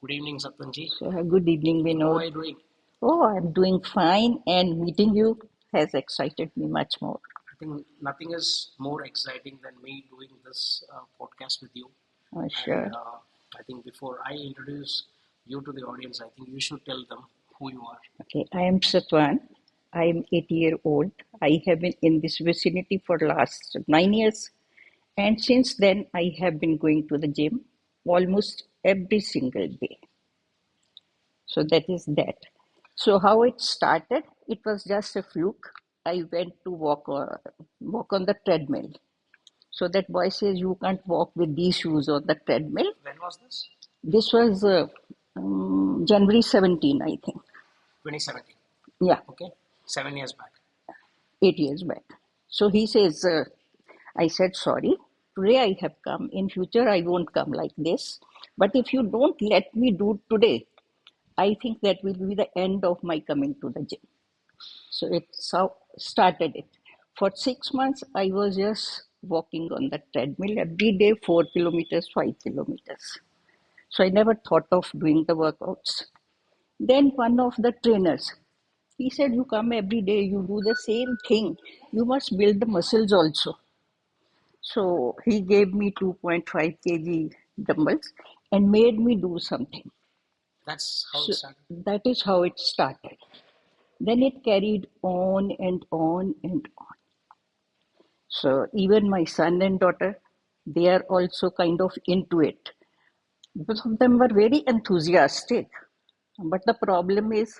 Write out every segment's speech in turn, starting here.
Good evening, Satwant Ji. So, good evening, How are Vinod. you doing? Oh, I'm doing fine, and meeting you has excited me much more. I think nothing is more exciting than me doing this podcast with you. And Sure. I think before I introduce you to the audience, I think you should tell them who you are. Okay, I am Satwan. I am 80-year-old. I have been in this vicinity for last 9 years, and since then I have been going to the gym almost every single day. So that is that. So how it started? It was just a fluke. I went to walk on the treadmill. So that boy says you can't walk with these shoes on the treadmill. When was this? This was January 17, I think. 2017. Yeah, Okay, 7 years back. 8 years back. So he says, I said, sorry, today I have come. In future, I won't come like this. But if you don't let me do today, I think that will be the end of my coming to the gym. So it's how started it. For 6 months, I was just walking on the treadmill every day, 4 kilometers, 5 kilometers. So I never thought of doing the workouts. Then one of the trainers, he said, you come every day, you do the same thing. You must build the muscles also. So he gave me 2.5 kg dumbbells and made me do something. That's how it So started. that is how it started. Then it carried on and on and on. So even my son and daughter, they are also kind of into it. Both of them were very enthusiastic. But the problem is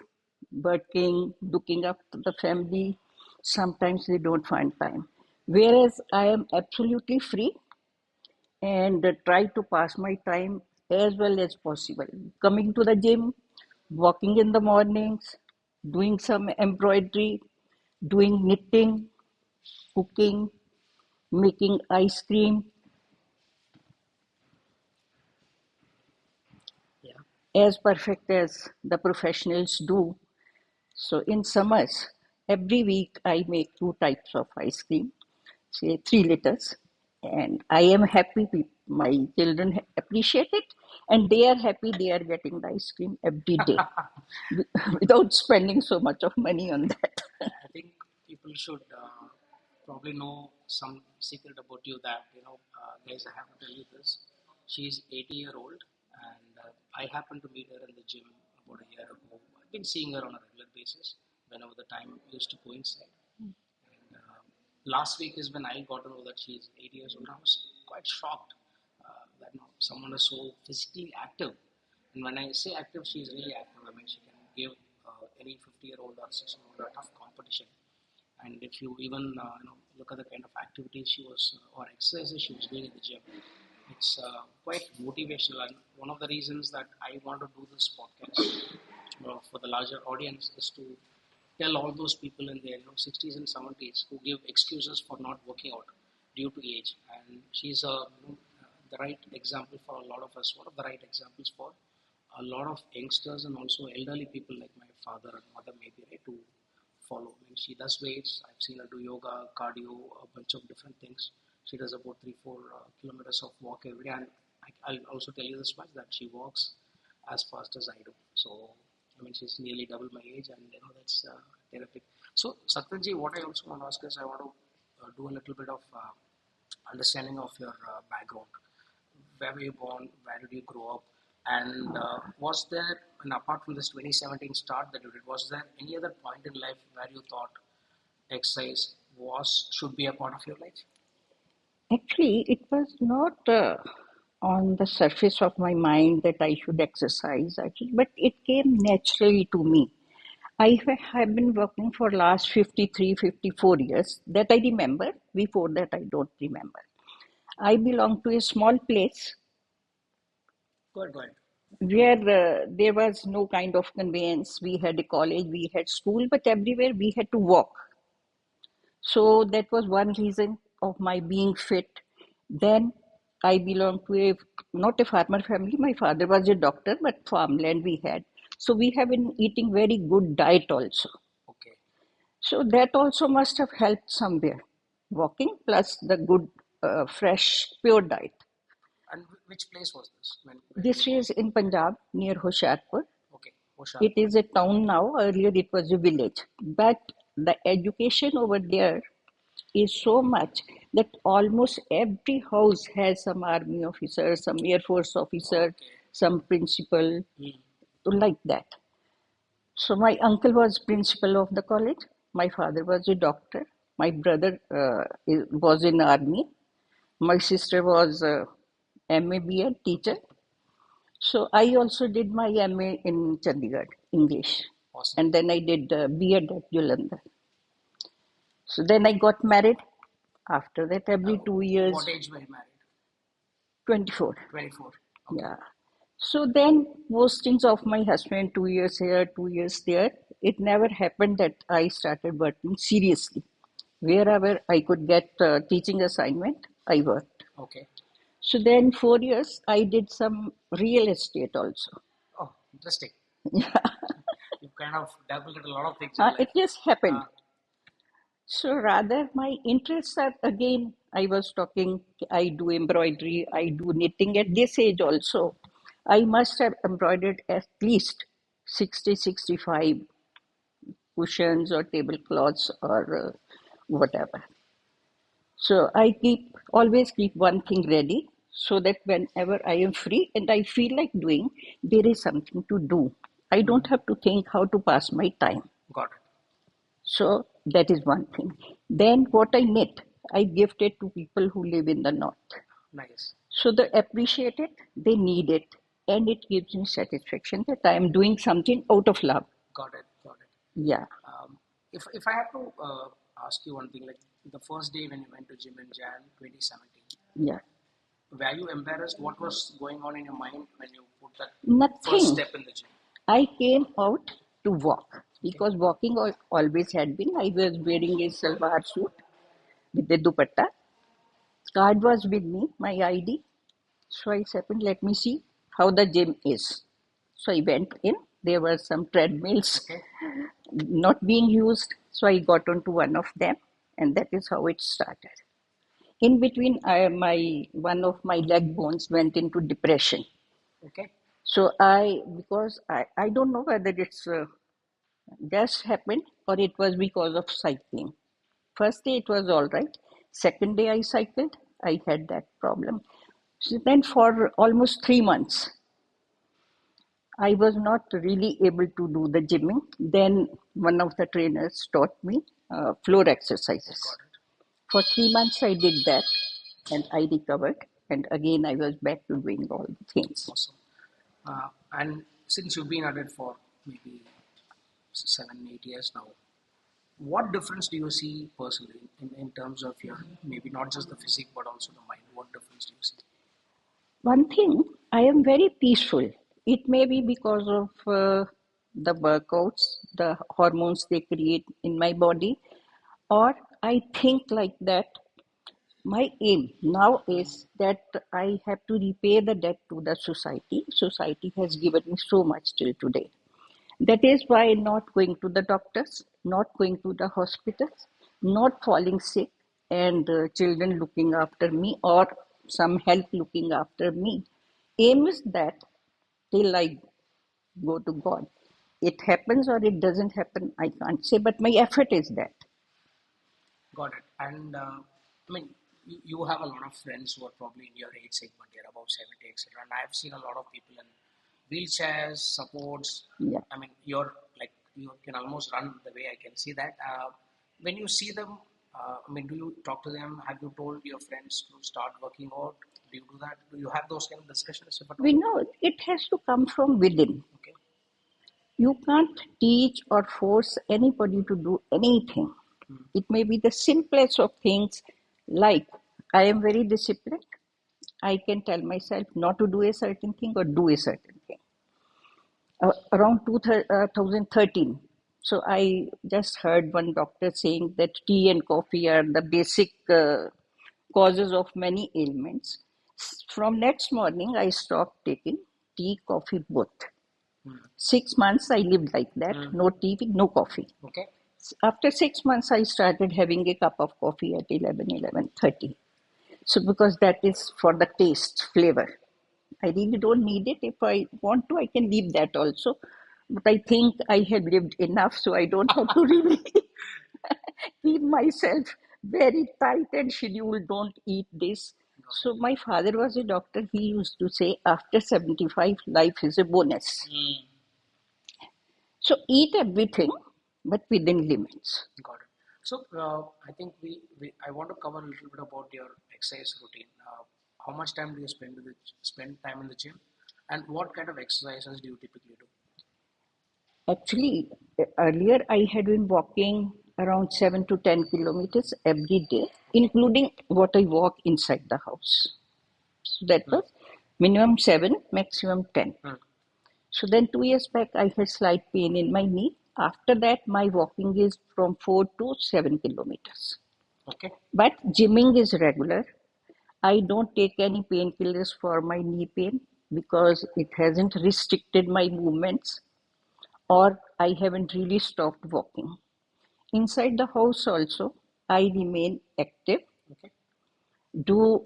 working, looking after the family, sometimes they don't find time. Whereas I am absolutely free and try to pass my time as well as possible. Coming to the gym, walking in the mornings, doing some embroidery, doing knitting, cooking, making ice cream, Yeah. as perfect as the professionals do. So in summers, every week I make two types of ice cream, say 3 liters, and I am happy. My children appreciate it, and they are happy they are getting the ice cream every day without spending so much of money on that. I think people should probably know some secret about you that, guys, I have to tell you this. She's 80-year-old, and I happened to meet her in the gym about a year ago. I've been seeing her on a regular basis whenever the time used to coincide. And last week is when I got to know that she's 80 years old. I was quite shocked that someone is so physically active. And when I say active, she's really active. I mean, she can give any 50-year-old or 60-year-old a tough competition. And if you even look at the kind of activities she was or exercises she was doing in the gym, it's quite motivational. And one of the reasons that I want to do this podcast for the larger audience is to tell all those people in their 60s and 70s who give excuses for not working out due to age. And she's the right example for a lot of us, one of the right examples for a lot of youngsters and also elderly people like my father and mother maybe, right, to follow. I mean, she does weights. I've seen her do yoga, cardio, a bunch of different things. She does about 3-4 kilometers of walk every day. And I'll also tell you this much that she walks as fast as I do. So, I mean, she's nearly double my age, and that's terrific. So, Satyanji, what I also want to ask is I want to do a little bit of understanding of your background. Where were you born? Where did you grow up? And was there, and apart from this 2017 start that you did, was there any other point in life where you thought exercise should be a part of your life? Actually, it was not on the surface of my mind that I should exercise, actually, but it came naturally to me. Have been working for last 53, 54 years that I remember. Before that, I don't remember. I belong to a small place Good, good. where there was no kind of conveyance. We had a college, we had school, but everywhere we had to walk. So that was one reason of my being fit. Then I belong to a not a farmer family. My father was a doctor, but farmland we had. So we have been eating very good diet also. Okay. So that also must have helped somewhere. Walking plus the good, fresh, pure diet. And which place was this? This is in Punjab, near Hoshiarpur. Okay, It is a town now. Earlier it was a village. But the education over there is so much that almost every house has some army officer, some air force officer, some principal, like that. So my uncle was principal of the college. My father was a doctor. My brother was in army. My sister was MA BEd teacher. So I also did my MA in Chandigarh, English. Awesome. And then I did BEd at Jalandhar. So then I got married. After that, every 2 years. What age were you married? 24. 24. Okay. Yeah. So then, postings of my husband, 2 years here, 2 years there, it never happened that I started working seriously. Wherever I could get teaching assignment, I worked. Okay. So then, 4 years, I did some real estate also. Oh, interesting. Yeah. You kind of dabbled in a lot of things. It just happened. So rather, my interests are again, I was talking, I do embroidery, I do knitting at this age also. I must have embroidered at least 60, 65 cushions or tablecloths or whatever. So I always keep one thing ready so that whenever I am free and I feel like doing, there is something to do. I don't have to think how to pass my time. Got it. So that is one thing. Then what I knit, I gift it to people who live in the north. Nice. So they appreciate it, they need it, and it gives me satisfaction that I am doing something out of love. Got it. Got it. Yeah. If I have to ask you one thing, like the first day when you went to gym in Jan 2017, Yeah. were you embarrassed? What was going on in your mind when you put that Nothing. first step in the gym? I came out to walk because walking always had been. I was wearing a salwar suit with a dupatta. Card was with me, my ID. So I said, let me see how the gym is. So I went in. There were some treadmills not being used. So I got onto one of them, and that is how it started. In between, one of my leg bones went into depression. Okay. So because I don't know whether it's just happened or it was because of cycling. First day it was all right. Second day I cycled, I had that problem. So then for almost 3 months, I was not really able to do the gymming. Then one of the trainers taught me floor exercises. For 3 months I did that and I recovered. And again I was back to doing all the things. Awesome. And since you've been at it for maybe 7, 8 years now, what difference do you see personally in terms of your, maybe not just the physique but also the mind? What difference do you see? One thing, I am very peaceful. It may be because of the workouts, the hormones they create in my body, or I think like that. My aim now is that I have to repay the debt to the society. Society has given me so much till today. That is why not going to the doctors, not going to the hospitals, not falling sick, and children looking after me or some help looking after me. Aim is that till I go to God. It happens or it doesn't happen, I can't say, but my effort is that. Got it. And I mean, you have a lot of friends who are probably in your age segment, they're about 70, etc. And I've seen a lot of people in wheelchairs, supports. Yeah. I mean, you can almost run the way I can see that. When you see them, I mean, do you talk to them? Have you told your friends to start working out? Do you do that? Do you have those kind of discussions? We know it has to come from within. Okay. You can't teach or force anybody to do anything. It may be the simplest of things, like I am very disciplined. I can tell myself not to do a certain thing or do a certain thing. Around 2013, so I just heard one doctor saying that tea and coffee are the basic causes of many ailments. From next morning, I stopped taking tea, coffee, both. 6 months I lived like that, no tea, no coffee. Okay. After 6 months, I started having a cup of coffee at 11:30. So because that is for the taste, flavor. I really don't need it. If I want to, I can leave that also. But I think I have lived enough, so I don't have to really keep myself very tight and scheduled. Don't eat this. Got So my father was a doctor. He used to say, after 75, life is a bonus. it. Mm. So eat everything, but within limits. Got it. So I think we I want to cover a little bit about your exercise routine. How much time do you spend time in the gym, and what kind of exercises do you typically do? Actually, earlier I had been walking around 7 to 10 kilometers every day, Okay. including what I walk inside the house. So that Hmm. was minimum 7, maximum 10. Hmm. So then 2 years back, I had slight pain in my knee. After that, my walking is from 4 to 7 kilometers. Okay. But gymming is regular. I don't take any painkillers for my knee pain because it hasn't restricted my movements or I haven't really stopped walking. Inside the house also, I remain active, Okay. do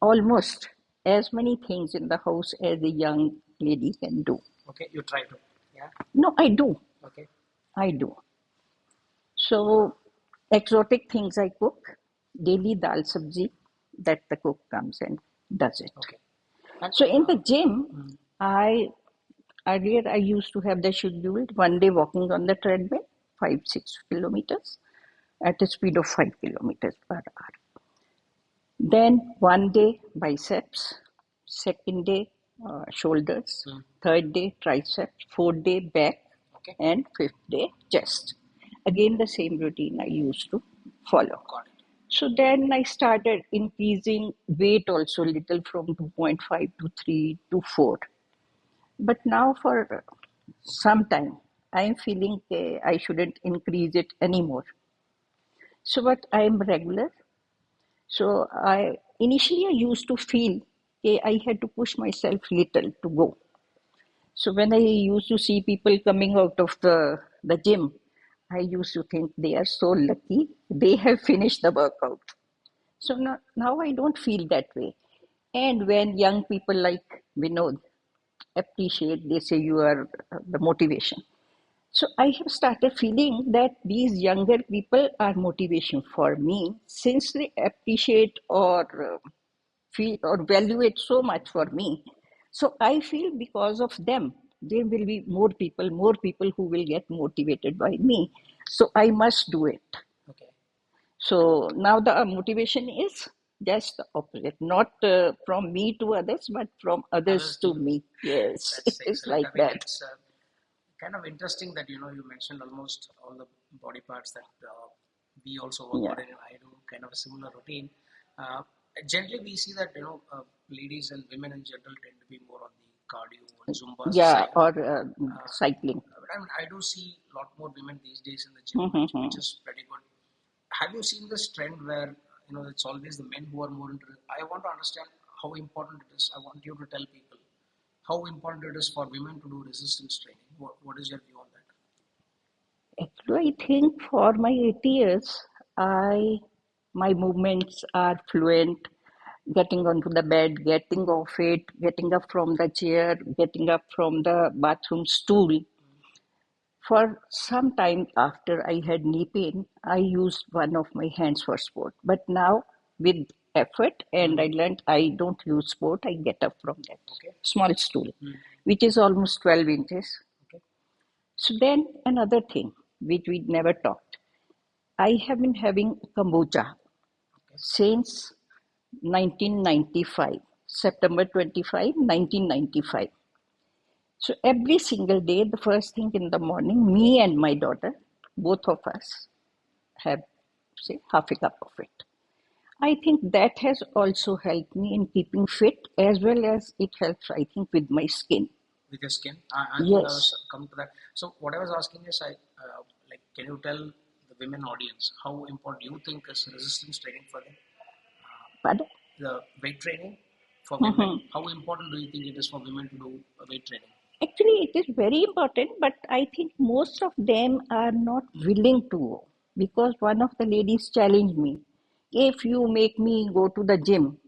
almost as many things in the house as a young lady can do. Okay. You try to. Yeah. No, I do. Okay. I do. So, exotic things I cook, daily dal sabji, that the cook comes and does it. Okay. And So, in the gym, mm, I earlier I used to have the scheduled 1 day walking on the treadmill, 5 6 kilometers at a speed of 5 kilometers per hour. Then 1 day biceps, second day shoulders, mm, third day triceps, fourth day back, okay. and fifth day chest. Again, the same routine I used to follow. Got it. So then I started increasing weight also little from 2.5 to 3 to 4. But now for some time, I am feeling I shouldn't increase it anymore. So, but I am regular. So I initially I used to feel I had to push myself little to go. So when I used to see people coming out of the gym, I used to think they are so lucky they have finished the workout. So now I don't feel that way. And when young people like Vinod appreciate, they say you are the motivation. So I have started feeling that these younger people are motivation for me since they appreciate or feel or value it so much for me. So I feel because of them, there will be more people who will get motivated by me. So I must do it. Okay. So now the motivation is just the opposite, not from me to others, but from others Others to to you. me. Yes, That's it's excellent. I like mean, that. it's kind of interesting that you mentioned almost all the body parts that we also work Yeah. out in. I do kind of a similar routine. Uh, Generally, we see that ladies and women in general tend to be more on the cardio and Zumba Yeah, side. or Uh, cycling. but I do see a lot more women these days in the gym, which Mhm. is pretty good. Have you seen this trend where it's always the men who are more into it? I want to understand how important it is. I want you to tell people how important it is for women to do resistance training. What is your view on that? Actually, I think for my 8 years, I my movements are fluent. Getting onto the bed, getting off it, getting up from the chair, getting up from the bathroom stool. For some time after I had knee pain, I used one of my hands for sport. But now, with effort, and I Mm. learned I don't use sport, I get up from that Okay. small stool, Mm. which is almost 12 inches. Okay. So, then another thing which we never talked. I have been having kombucha Okay. since 1995, September 25, 1995. So every single day, the first thing in the morning, me and my daughter, both of us, have, say, half a cup of it. I think that has also helped me in keeping fit as well as it helps, I think, with my skin. With your skin, I was Yes. come to that. So what I was asking is, like, can you tell the women audience how important you think is resistance training for them? But The weight training for women. mhm. How important do you think it is for women to do weight training? Actually, it is very important, but I think most of them are not willing to because one of the ladies challenged me. If you make me go to the gym,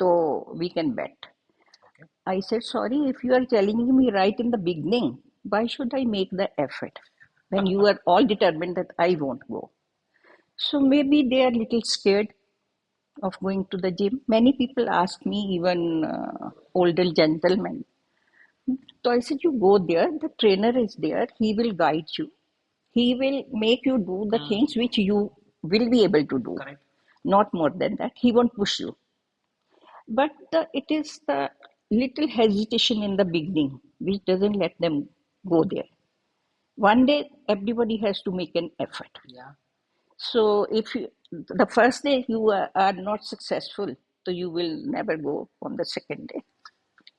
so we can bet. Okay. I said, sorry, if you are telling me right in the beginning, why should I make the effort when you are all determined that I won't go? So maybe they are little scared of going to the gym. Many people ask me, even older gentlemen. So I said, you go there, the trainer is there, he will guide you. He will make you do the Mm, things which you will be able to do, correct. not more than that. He won't push you. But it is the little hesitation in the beginning which doesn't let them go there. One day, everybody has to make an effort. Yeah. So if you, the first day you are not successful, so you will never go on the second day.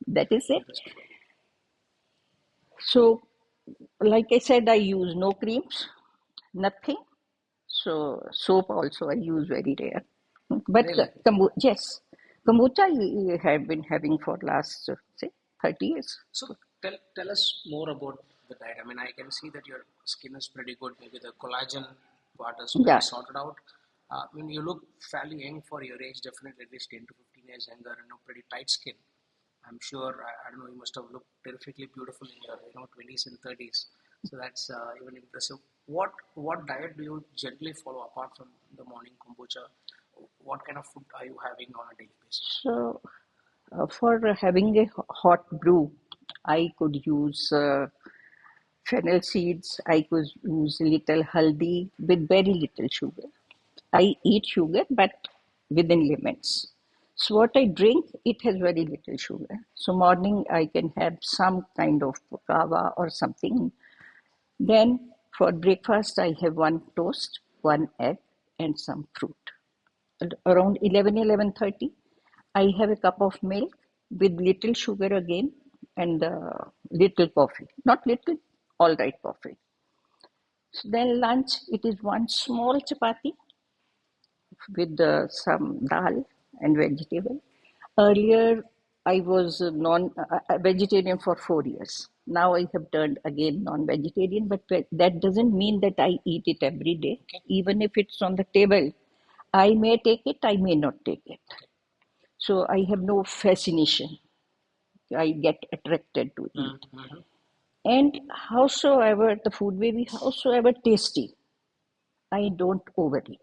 That is it. Understood. So, like I said, I use no creams, nothing. So soap also I use very rare. But Really? yes, kombucha I have been having for last say 30 years. So tell us more about the diet. I mean, I can see that your skin is pretty good. Maybe the collagen part is pretty Yeah. sorted out. I mean, you look fairly young for your age, definitely at least 10 to 15 years younger, and pretty tight skin. I'm sure, I don't know, you must have looked terrifically beautiful in your 20s and 30s. So that's even impressive. What diet do you generally follow apart from the morning kombucha? What kind of food are you having on a daily basis? So for having a hot brew, I could use fennel seeds. I could use little haldi with very little sugar. I eat sugar, but within limits. So what I drink, it has very little sugar. So morning I can have some kind of kava or something. Then for breakfast I have one toast, one egg, and some fruit. Around 11:30, I have a cup of milk with little sugar again and little coffee. Not little, all right coffee. So then lunch, it is one small chapati with some dal and vegetable. Earlier, I was non-vegetarian for 4 years. Now I have turned again non-vegetarian, but that doesn't mean that I eat it every day. Okay. Even if it's on the table, I may take it, I may not take it. So I have no fascination. I get attracted to eat. Mm-hmm. And howsoever the food may be, howsoever tasty, I don't overeat.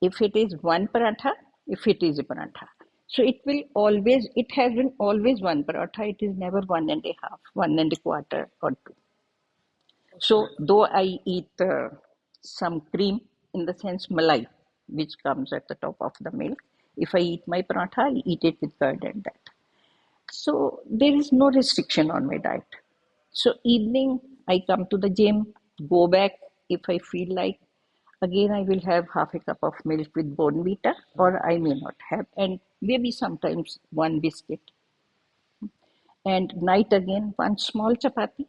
If it is one paratha, if it is a paratha. So it will always, it has been always one paratha, it is never one and a half, one and a quarter or two. So So though I eat some cream, in the sense malai, which comes at the top of the milk, if I eat my paratha, I eat it with curd and that. So there is no restriction on my diet. So evening, I come to the gym, go back if I feel like. Again, I will have half a cup of milk with bonvita, or I may not have, and maybe sometimes one biscuit. And night again, one small chapati,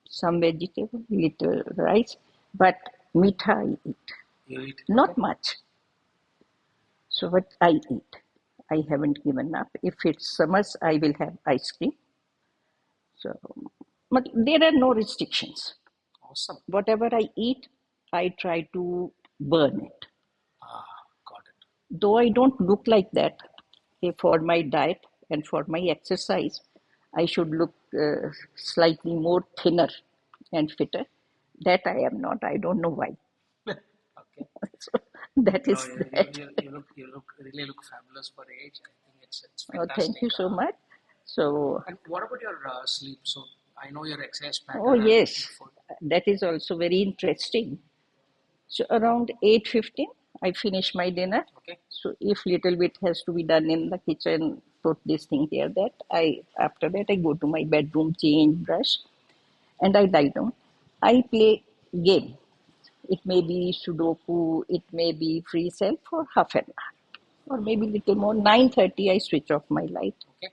some vegetable, little rice, but mitha I eat. you eat. Okay. Not much. So what I eat, I haven't given up. If it's summers, I will have ice cream. So, but there are no restrictions. Awesome. Whatever I eat, I try to burn it. Ah, got it. Though I don't look like that, for my diet and for my exercise, I should look slightly more thinner and fitter. That I am not. I don't know why. Okay. So that No, is that. you really look fabulous for age. I think it's Oh, thank fantastic. you so much. So, And what about your sleep? So I know your exercise oh pattern and the yes, food. that is also very interesting. So around 8:15, I finish my dinner. Okay. So if little bit has to be done in the kitchen, put this thing here, that I after that I go to my bedroom, change, brush, and I lie down. I play game. It may be Sudoku, it may be free cell for half an hour, or maybe little more. 9:30, I switch off my light. Okay.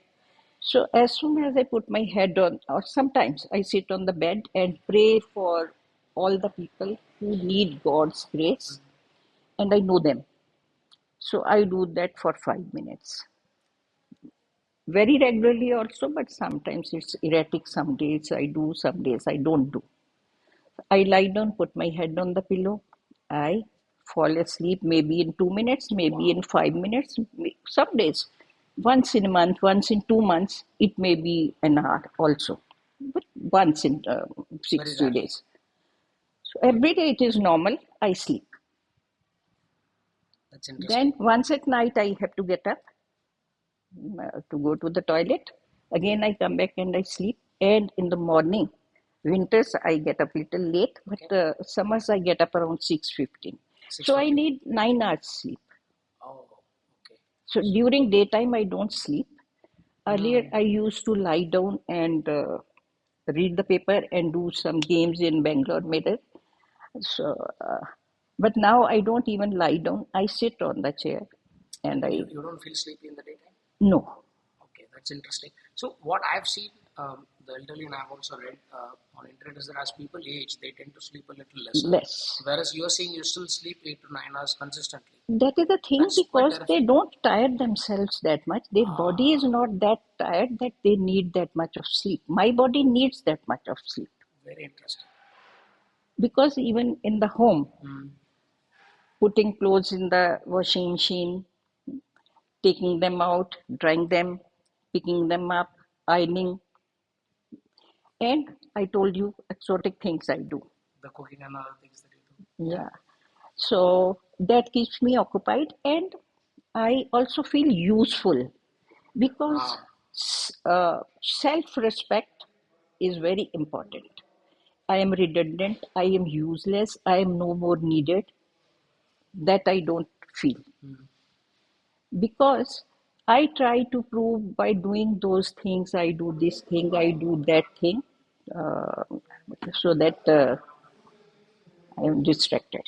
So as soon as I put my head on, or sometimes I sit on the bed and pray for all the people who need God's grace, and I know them. So I do that for 5 minutes. Very regularly also, but sometimes it's erratic. Some days I do, some days I don't do. I lie down, put my head on the pillow. I fall asleep maybe in 2 minutes, maybe in 5 minutes. Some days, once in a month, once in 2 months, it may be an hour also, but once in Very 60 rarely. days. So every day it is normal. I sleep. That's Then interesting. once at night I have to get up to go to the toilet. Again I come back and I sleep. And in the morning, winters I get up little late, but Okay. summers I get up around 6:15. So I 6:15. need 9 hours sleep. Oh, okay. So during daytime I don't sleep. Earlier Hmm. I used to lie down and read the paper and do some games in Bangalore Mirror. So, but now I don't even lie down. I sit on the chair and And I you don't feel sleepy in the daytime? no Okay, that's interesting. So what I've seen, the elderly, and I've also read on internet, is that as people age, they tend to sleep a little lesser. less. Whereas you're saying you still sleep 8 to 9 hours consistently. That is the thing That's quite because they terrific. don't tire themselves that much. Their body is Ah, not that tired that they need that much of sleep. My body needs that much of sleep very interesting. because even in the home, Hmm. putting clothes in the washing machine, taking them out, drying them, picking them up, ironing, and I told you exotic things I do. The cooking and other things that you do. Yeah. Yeah. So that keeps me occupied, and I also feel useful because Ah, self respect is very important. I am redundant, I am useless, I am no more needed. That I don't feel hmm. because I try to prove by doing those things, I do this thing, I do that thing, uh, so that I am distracted.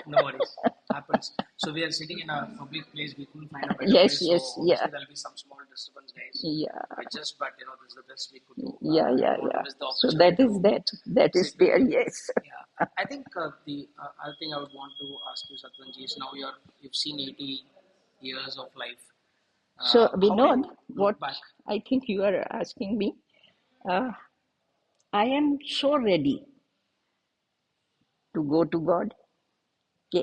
No worries. Happens. So we are sitting in a public place. We couldn't find a better Yes, place. So yes, yeah, obviously there'll be some small disturbance, guys. yeah. We just, but this is the best we could do. Yeah, I yeah, don't want to yeah. miss the So opportunity that is to that. That is sit with there, you. yes. Yeah, I think the other thing I would want to ask you, Satwanji, is now you've seen 80 years of life. So, How do Vinod, you what look back? I think you are asking me, uh, I am so ready to go to God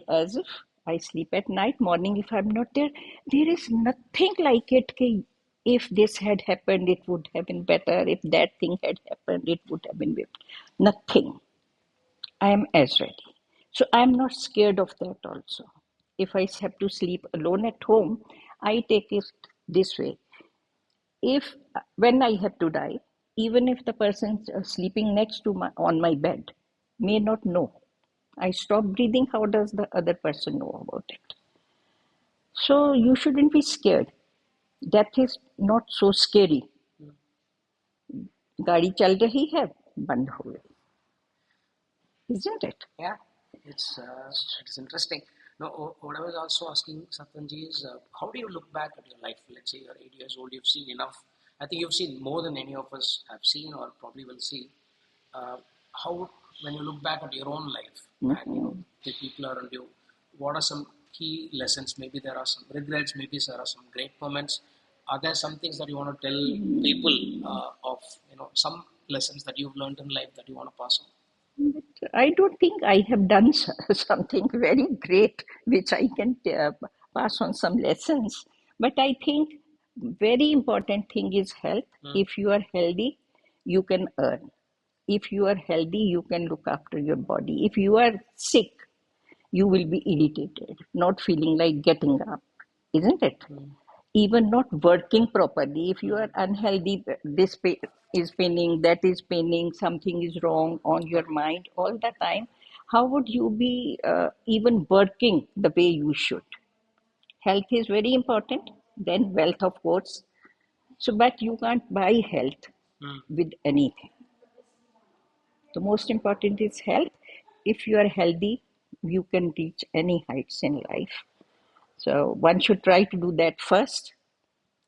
as if I sleep at night, morning if I'm not there. There is nothing like it. If this had happened, it would have been better. If that thing had happened, it would have been better. Nothing. I am as ready. So I'm not scared of that also. If I have to sleep alone at home, I take it this way. If when I have to die, even if the person sleeping next to my on my bed may not know, I stop breathing, how does the other person know about it? So you shouldn't be scared. Death is not so scary. गाड़ी चल रही है बंद हो गई, isn't it? Yeah, it's interesting. Now, what I was also asking Satyanji is, how do you look back at your life? Let's say you're 8 years old, you've seen enough. I think you've seen more than any of us have seen or probably will see. How, when you look back at your own life and Mhm. the people around you, what are some key lessons? Maybe there are some regrets, maybe there are some great moments. Are there some things that you want to tell people of some lessons that you've learned in life that you want to pass on? But I don't think I have done something very great which I can pass on some lessons. But I think very important thing is health. Hmm. If you are healthy, you can earn. If you are healthy, you can look after your body. If you are sick, you will be irritated, not feeling like getting up, isn't it? Hmm. Even not working properly. If you Hmm. are unhealthy, this is paining, that is paining, something is wrong on your Correct. mind all the time. How would you be even working the way you should? Health is very important, then wealth, of course. So, but you can't buy health Hmm. with anything. The most important is health. If you are healthy, you can reach any heights in life. So, one should try to do that first.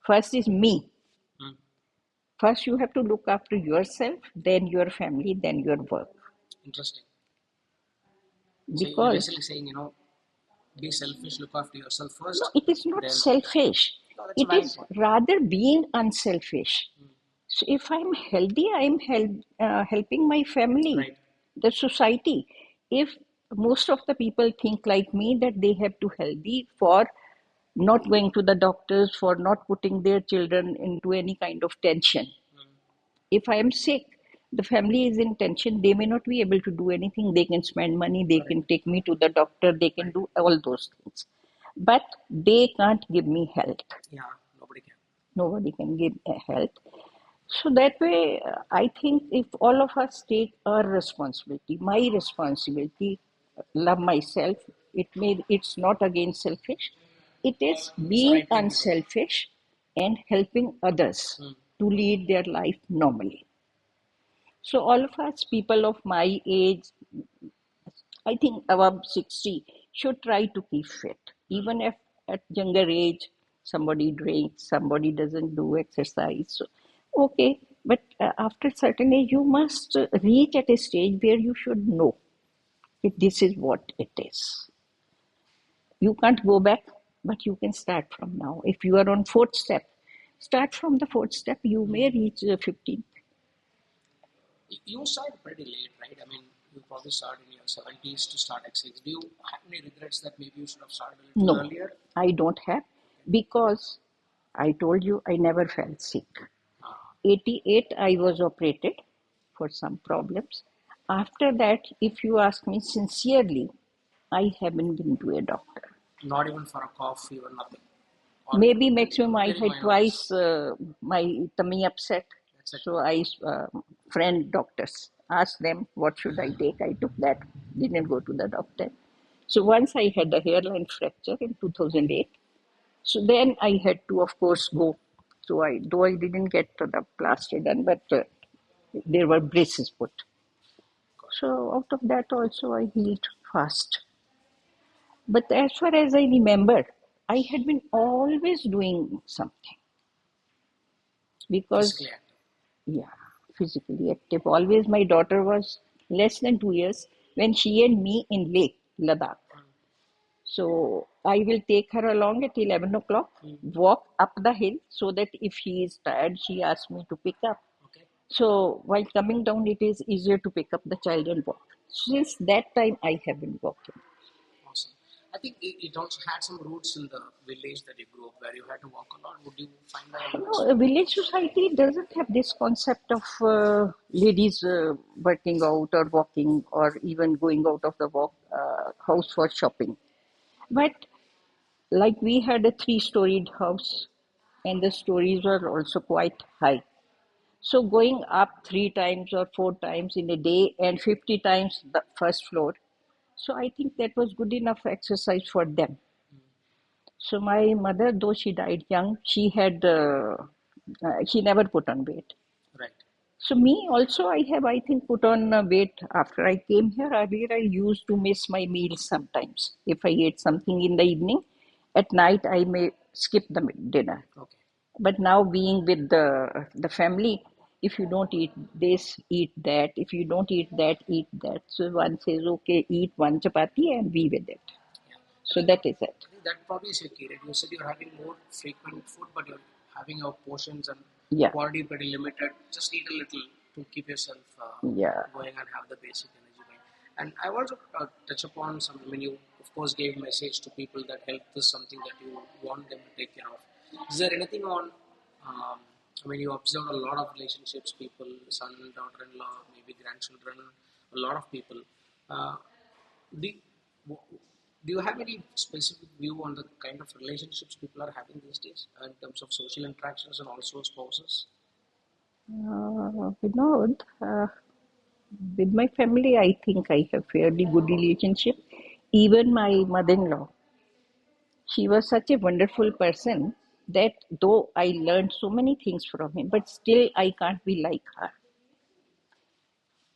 First is me. Hmm. First, you have to look after yourself, then your family, then your work. Interesting. So you're Because basically saying, be selfish, look after yourself no, first, it is not then selfish. no, that's a It valid is point. rather being unselfish. Hmm. So if I'm healthy, I'm helping my family, Right. the society. If Most of the people think like me that they have to healthy for not going to the doctors, for not putting their children into any kind of tension. If I am sick, the family is in tension, they may not be able to do anything. They can spend money, they Correct. can take me to the doctor, they can Right. do all those things. But they can't give me health. Yeah, nobody can. Nobody can give health. So that way, I think if all of us take our responsibility, my responsibility, love myself, it's not again selfish. It is It's the being right thing to do. unselfish and helping others Hmm. to lead their life normally. So all of us, people of my age, I think above 60, should try to keep fit. Even if at younger age somebody drinks, somebody doesn't do exercise. So, okay, but after certain age, you must reach at a stage where you should know that this is what it is. You can't go back, but you can start from now. If you are on fourth step, start from the fourth step. You may reach the 15th. You started pretty late, right? I mean, you probably started in your 70s to start exercise. Do you have any regrets that maybe you should have started a little No, earlier? I don't have because I told you I never felt sick. Uh, 88, I was operated for some problems. After that, if you ask me sincerely, I haven't been to a doctor. Not even for a cough, even nothing. Or Maybe maximum I very had minor ones. twice my tummy upset. That's it. So I friend doctors, asked them what should I take. I took that, didn't go to the doctor. So once I had a hairline fracture in 2008. So then I had to, of course, go. So though I didn't get the plaster done, but there were braces put. Got it. So out of that also I healed fast. But as far as I remember, I had been always doing something Physically because, active. yeah, physically active. Always my daughter was less than 2 years when she and me in Leh, Ladakh. So I will take her along at 11 o'clock, walk up the hill so that if she is tired, she asks me to pick up. Okay. So while coming down, it is easier to pick up the child and walk. Since that time, I have been walking. Awesome. I think it also had some roots in the village that you grew up where you had to walk a lot. Would you find that in No, this? a village society doesn't have this concept of ladies working out or walking or even going out of the house for shopping. But like we had a three-storied house, and the stories were also quite high. So going up three times or four times in a day and 50 times the first floor. So I think that was good enough exercise for them. So my mother, though she died young, she never put on weight. Right. So me also, I think put on weight after I came here. Earlier, I used to miss my meals sometimes. If I ate something in the evening, at night I may skip the dinner. Okay. But now being with the family, if you don't eat this, eat that. If you don't eat that, eat that. So one says, okay, eat one chapati and be with it. Yeah. So that is it. I think that probably is your key, right? You said you're having more frequent food, but you're having your portions and Yeah, quantity pretty limited. Just eat a little to keep yourself yeah, going and have the basic energy going. And I also touch upon some. I mean, you of course gave message to people that health is something that you want them to take care of. Is there anything on? Um, I mean, you observe a lot of relationships, people, son, daughter-in-law, maybe grandchildren, a lot of people. Uh, do, do you have any specific view on the kind of relationships people are having these days in terms of social interactions and also spouses? Vinod, with my family, I think I have fairly good relationship. Even my mother-in-law, she was such a wonderful person that though I learned so many things from him, but still I can't be like her.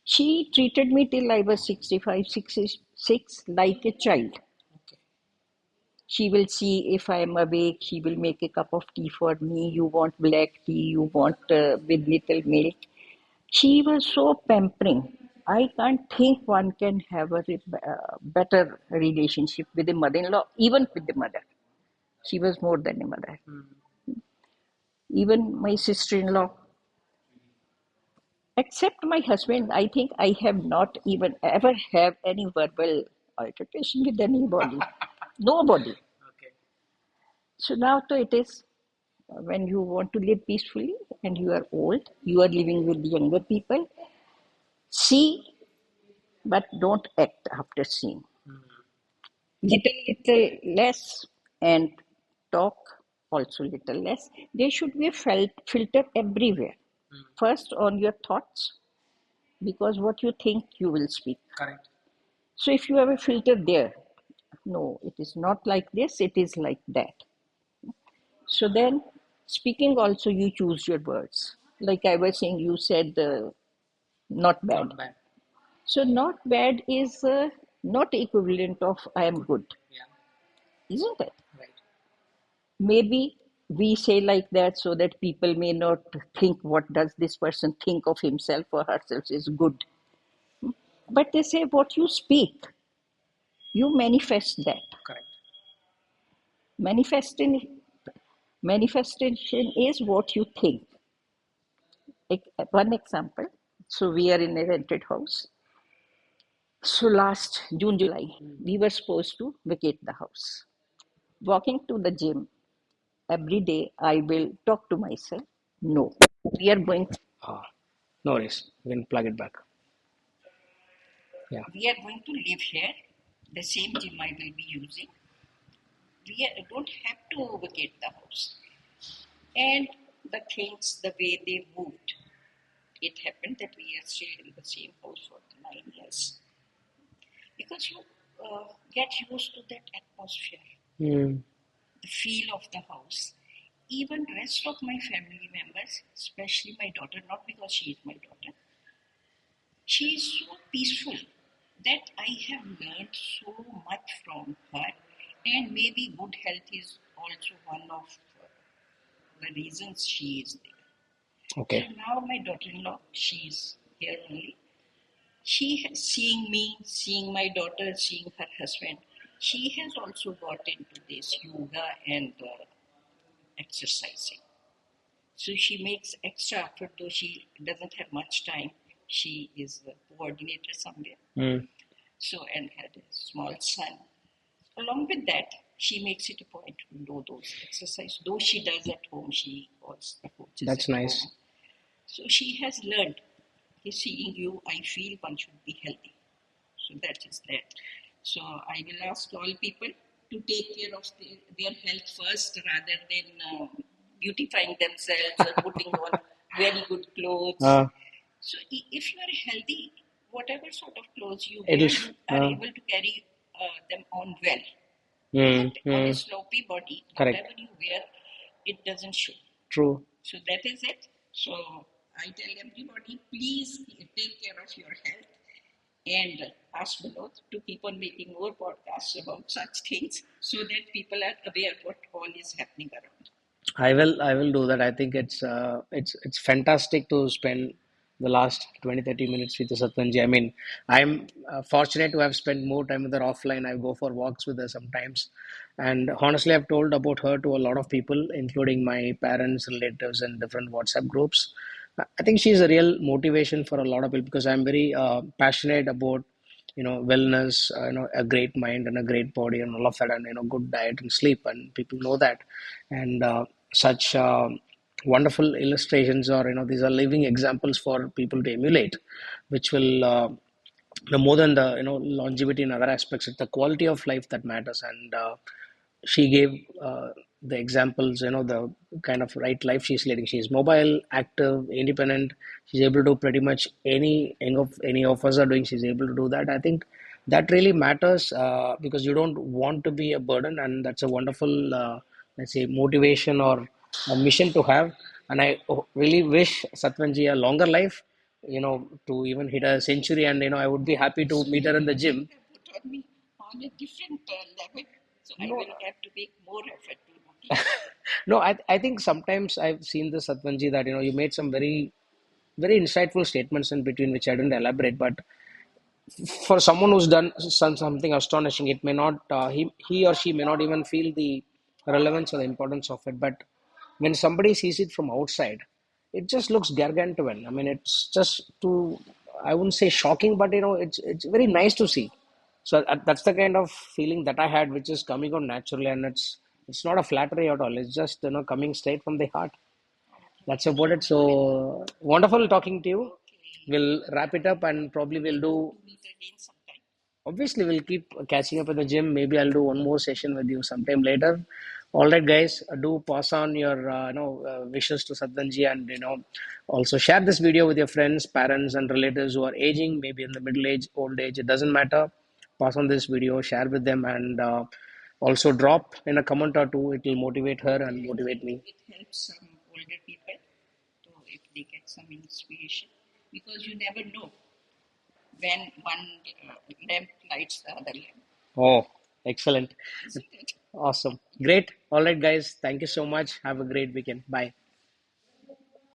She treated me till I was 65, 66 like a child. Okay. She will see if I am awake, she will make a cup of tea for me. You want black tea, you want with little milk. She was so pampering. I can't think one can have a better relationship with a mother in law, even with the mother. She was more than a mother. Even my sister in law, except my husband, I think I have not even ever have any verbal. altercation with anybody. Nobody. Okay. So now to it is when you want to live peacefully and you are old, you are living with younger people, see but don't act after seeing. Little less and talk also little less. There should be a filter everywhere. First on your thoughts, because what you think you will speak. Correct. So if you have a filter there, no, it is not like this, it is like that. So then, speaking also, you choose your words. Like I was saying, you said not bad. Not bad. So not bad is not equivalent of I am good, Yeah. isn't it? Right. Maybe we say like that so that people may not think what does this person think of himself or herself is good. But they say what you speak, you manifest that. Correct. Manifesting, manifestation is what you think. One example. So we are in a rented house. So last June, July, we were supposed to vacate the house. Walking to the gym every day, I will talk to myself. No, we are going. Ah, no worries. We can plug it back. Yeah. We are going to live here. The same gym I will be using. Don't have to vacate the house. And the things, the way they moved, it happened that we have stayed in the same house for 9 years because you get used to that atmosphere, Mm. the feel of the house. Even rest of my family members, especially my daughter, not because she is my daughter, she is so peaceful that I have learned so much from her, and maybe good health is also one of the reasons she is there. Okay. So now my daughter-in-law, she's here only. She has seeing me, seeing my daughter, seeing her husband. She has also got into this yoga and exercising. So she makes extra effort, though she doesn't have much time. She is a coordinator somewhere. Mm. So and had a small son. Along with that, she makes it a point to do those exercises. Though she does at home, she calls the coaches That's at nice. home. So she has learned. Seeing you, I feel one should be healthy. So that is that. So I will ask all people to take care of their health first rather than beautifying themselves or putting on very good clothes. So if you are healthy, whatever sort of clothes you wear, It'll. you are able to carry them on well. Mm, But on a mm. sloppy body, Correct. whatever you wear, it doesn't show. True. So that is it. So I tell everybody, please take care of your health and ask Manoj to keep on making more podcasts about such things so that people are aware what all is happening around. I will do that. I think it's fantastic to spend the last 20-30 minutes with Satwanji. I mean, I'm fortunate to have spent more time with her offline. I go for walks with her sometimes. And honestly, I've told about her to a lot of people, including my parents, relatives, and different WhatsApp groups. I think she's a real motivation for a lot of people because I'm very passionate about wellness, a great mind and a great body and all of that, and good diet and sleep, and people know that. And such wonderful illustrations, or these are living examples for people to emulate, which will more than the longevity and other aspects, it's the quality of life that matters. And she gave the examples, the kind of right life she's leading. She's mobile, active, independent. She's able to do pretty much any of us are doing. She's able to do that. I think that really matters because you don't want to be a burden, and that's a wonderful, let's say, motivation or a mission to have. And I really wish Satwanji a longer life, to even hit a century. And I would be happy to meet her in the gym. Put on me on a different level, so I will have to make more effort to do it. No, I think sometimes I've seen this, Satwanji, that you made some very very insightful statements in between, which I didn't elaborate. But for someone who's done something astonishing, it may not he or she may not even feel the relevance or the importance of it. But when somebody sees it from outside, it just looks gargantuan. I mean, it's just too, I wouldn't say shocking, but it's very nice to see. So that's the kind of feeling that I had, which is coming out naturally, and it's not a flattery at all. It's just coming straight from the heart. That's about it. So wonderful talking to you. We'll wrap it up, and probably we'll do. Obviously, we'll keep catching up at the gym. Maybe I'll do one more session with you sometime later. All right, guys, do pass on your wishes to Satwant Ji, and also share this video with your friends, parents, and relatives who are aging, maybe in the middle age, old age. It doesn't matter. Pass on this video, share with them, and also drop in a comment or two. It will motivate her and motivate me. It helps some older people to if they get some inspiration because you never know when one lamp lights the other lamp. Oh, excellent. Isn't it? Awesome. Great. All right, guys. Thank you so much. Have a great weekend. Bye.